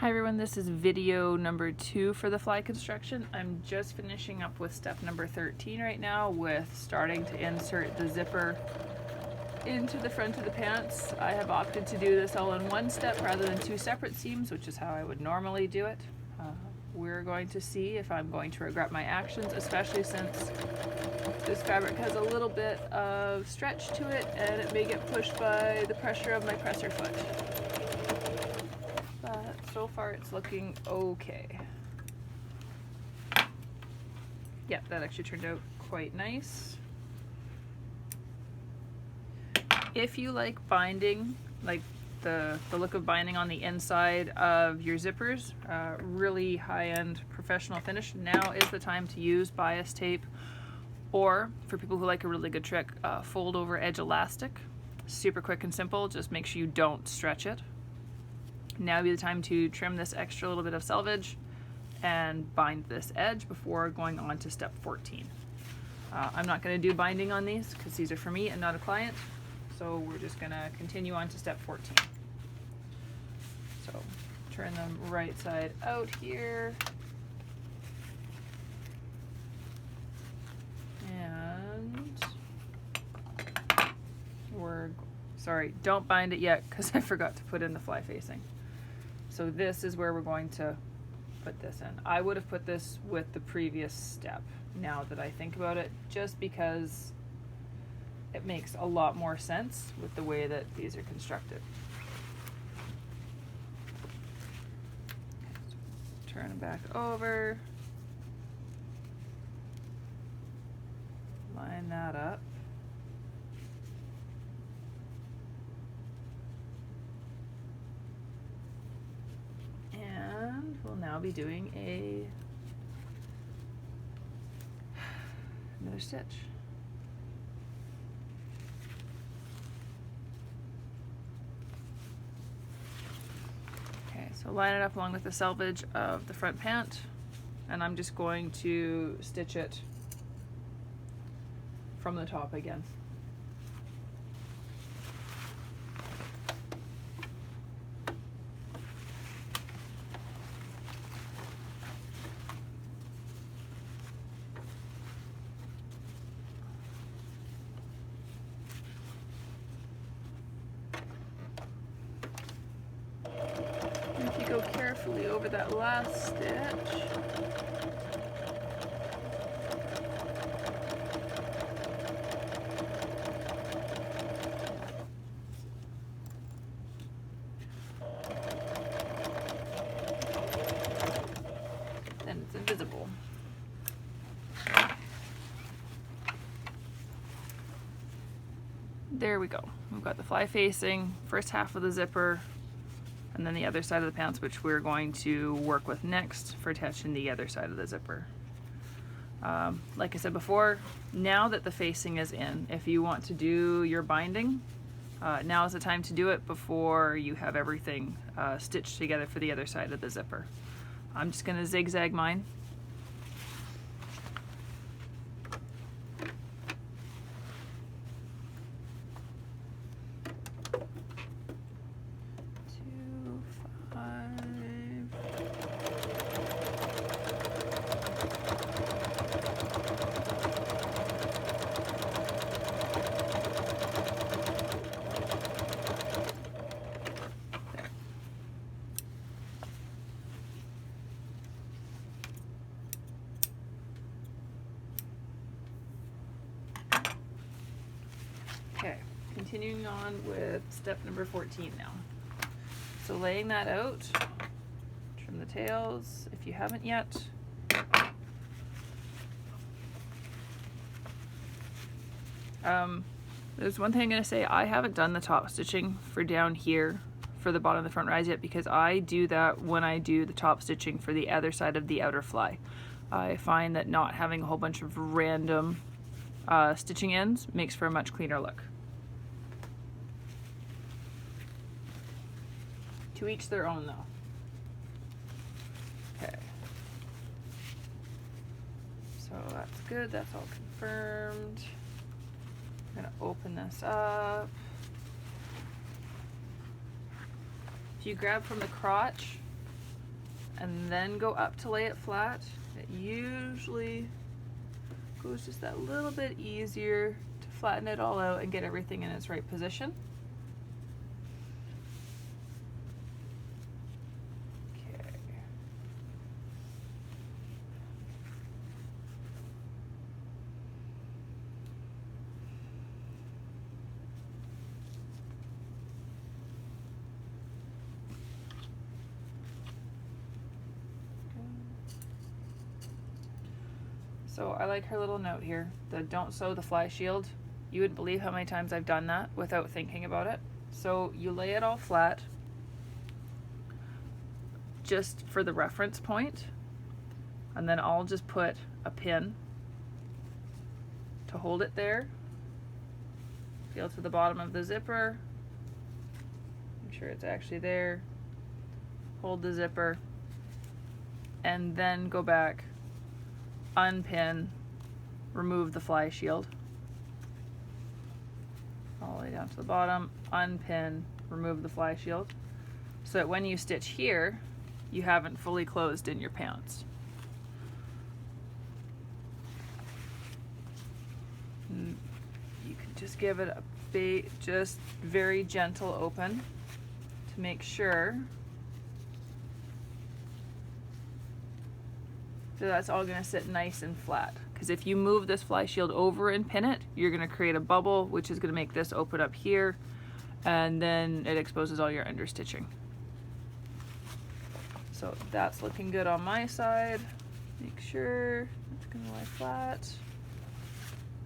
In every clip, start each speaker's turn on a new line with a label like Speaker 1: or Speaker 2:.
Speaker 1: Hi everyone, this is video number 2 for the fly construction. I'm just finishing up with step number 13 right now with starting to insert the zipper into the front of the pants. I have opted to do this all in one step rather than 2 separate seams, which is how I would normally do it. We're going to see if I'm going to regret my actions, especially since this fabric has a little bit of stretch to it and it may get pushed by the pressure of my presser foot. But so far it's looking okay. Yeah, that actually turned out quite nice. If you like binding, like the look of binding on the inside of your zippers, really high-end professional finish, now is the time to use bias tape, or for people who like a really good trick, fold over edge elastic. Super quick and simple, just make sure you don't stretch it. Now would be the time to trim this extra little bit of selvage and bind this edge before going on to step 14. I'm not going to do binding on these because these are for me and not a client, so we're just going to continue on to step 14. So turn them right side out here, and sorry, don't bind it yet because I forgot to put in the fly facing. So this is where we're going to put this in. I would have put this with the previous step, now that I think about it, just because it makes a lot more sense with the way that these are constructed. Okay, so turn them back over, line that up. We'll now be doing another stitch. Okay, so line it up along with the selvage of the front pant, and I'm just going to stitch it from the top again. Go carefully over that last stitch. Then it's invisible. There we go. We've got the fly facing, first half of the zipper, and then the other side of the pants, which we're going to work with next for attaching the other side of the zipper. Like I said before, now that the facing is in, if you want to do your binding, now is the time to do it before you have everything stitched together for the other side of the zipper. I'm just going to zigzag mine. Okay, continuing on with step number 14 now. So laying that out, trim the tails if you haven't yet. There's one thing I'm going to say, I haven't done the top stitching for down here for the bottom of the front rise yet, because I do that when I do the top stitching for the other side of the outer fly. I find that not having a whole bunch of random stitching ends makes for a much cleaner look. To each their own though. Okay. So that's good, that's all confirmed. I'm gonna open this up. If you grab from the crotch, and then go up to lay it flat. It usually goes just that little bit easier to flatten it all out and get everything in its right position. Okay. So I like her little note here, the don't sew the fly shield. You wouldn't believe how many times I've done that without thinking about it. So you lay it all flat just for the reference point, and then I'll just put a pin to hold it there. Feel to the bottom of the zipper, make sure it's actually there, hold the zipper, and then go back, unpin, remove the fly shield, all the way down to the bottom, unpin, remove the fly shield, so that when you stitch here, you haven't fully closed in your pants. You can just give it a just very gentle open to make sure so that's all going to sit nice and flat. Because if you move this fly shield over and pin it, you're going to create a bubble, which is going to make this open up here, and then it exposes all your understitching. So that's looking good on my side. Make sure it's going to lie flat.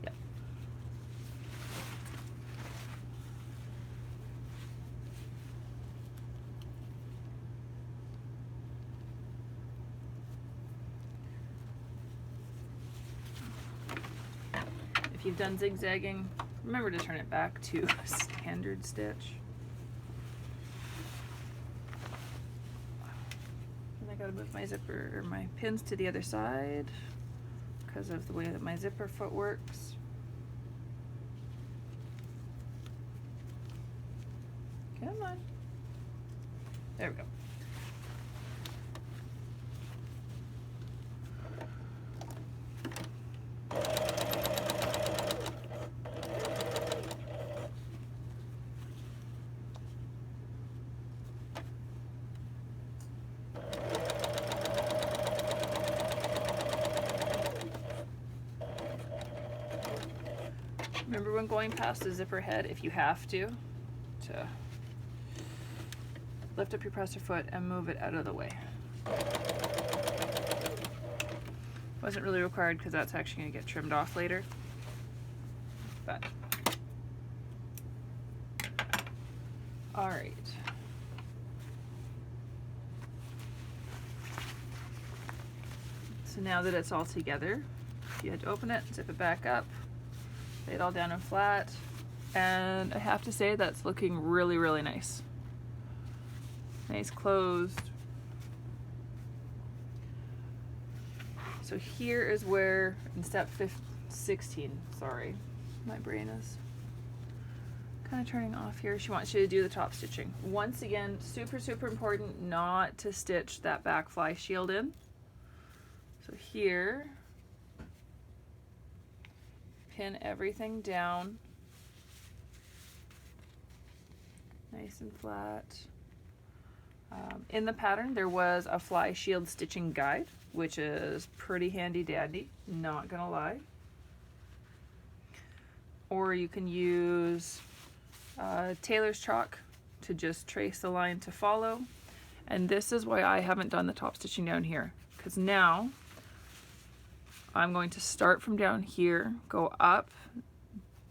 Speaker 1: Yeah. If you've done zigzagging, remember to turn it back to standard stitch. And I gotta move my zipper or my pins to the other side because of the way that my zipper foot works. Come on. There we go. Remember when going past the zipper head, if you have to lift up your presser foot and move it out of the way. Wasn't really required because that's actually going to get trimmed off later. But all right. So now that it's all together, you had to open it, zip it back up, lay it all down and flat, and I have to say that's looking really, really nice. Nice closed. So here is where, in step 16, sorry, my brain is kind of turning off here. She wants you to do the top stitching. Once again, super, super important not to stitch that back fly shield in. So here, pin everything down, nice and flat. In the pattern, there was a fly shield stitching guide, which is pretty handy dandy, not gonna lie. Or you can use tailor's chalk to just trace the line to follow. And this is why I haven't done the top stitching down here, because now I'm going to start from down here, go up,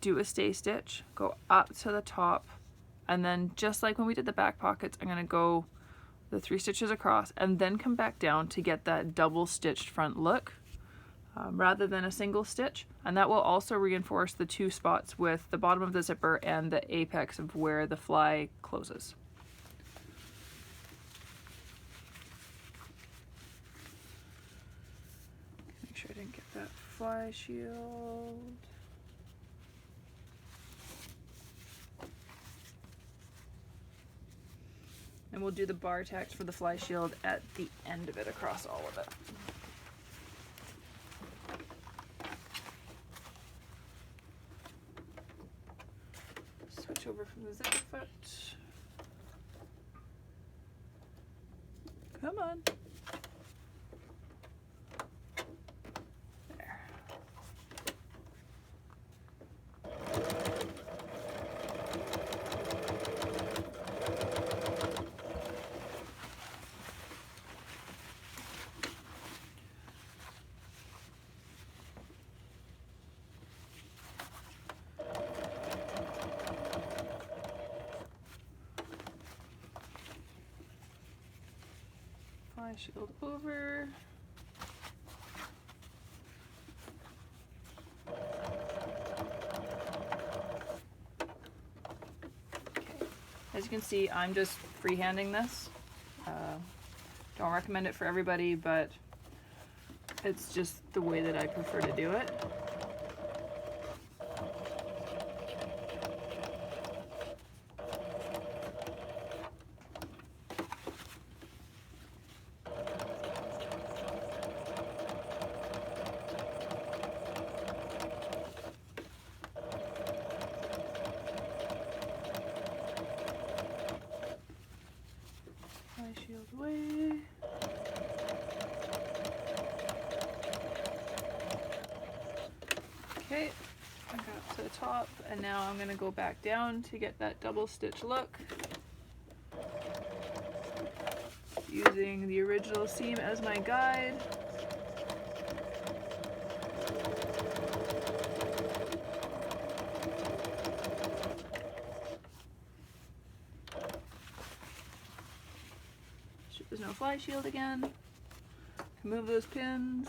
Speaker 1: do a stay stitch, go up to the top, and then just like when we did the back pockets, I'm gonna go the 3 stitches across and then come back down to get that double stitched front look rather than a single stitch. And that will also reinforce the 2 spots with the bottom of the zipper and the apex of where the fly closes. Make sure I didn't get that fly shield. And we'll do the bar tacks for the fly shield at the end of it across all of it. Switch over from the zipper foot. Come on. There. Fly shield over. Okay. As you can see, I'm just freehanding this. Don't recommend it for everybody, but it's just the way that I prefer to do it. Shield away. Okay, I got to the top, and now I'm going to go back down to get that double stitch look, using the original seam as my guide. There's no fly shield again. Move those pins.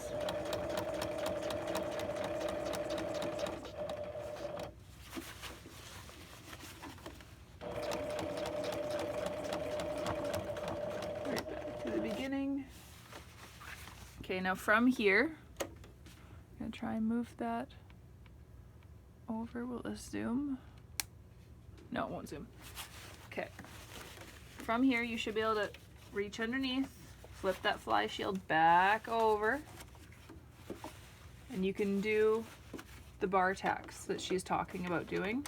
Speaker 1: Right back to the beginning. Okay, now from here, I'm gonna try and move that over. Will this zoom? No, it won't zoom. Okay. From here, you should be able to reach underneath, flip that fly shield back over, and you can do the bar tacks that she's talking about doing.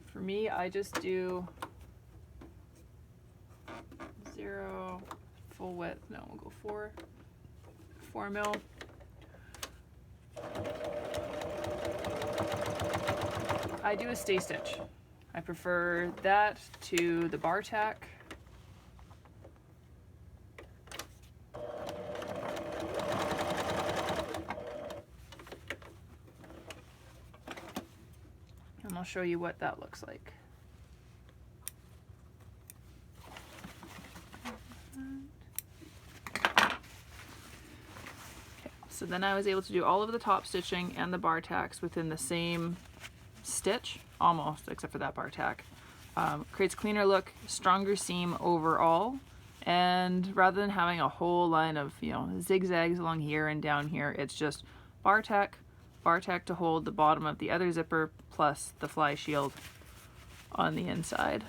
Speaker 1: For me, I just do 0 full width. No, we'll go 4 mil. I do a stay stitch. I prefer that to the bar tack. And I'll show you what that looks like. Okay, so then I was able to do all of the top stitching and the bar tacks within the same stitch, almost, except for that bar tack. Creates a cleaner look, stronger seam overall, and rather than having a whole line of, you know, zigzags along here and down here, it's just bar tack to hold the bottom of the other zipper plus the fly shield on the inside.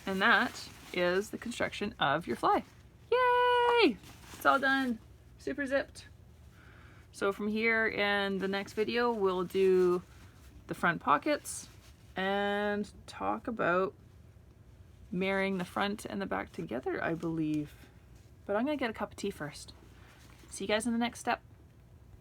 Speaker 1: And that is the construction of your fly. Yay! It's all done. Super zipped. So from here in the next video, we'll do the front pockets and talk about marrying the front and the back together, I believe. But I'm gonna get a cup of tea first. See you guys in the next step.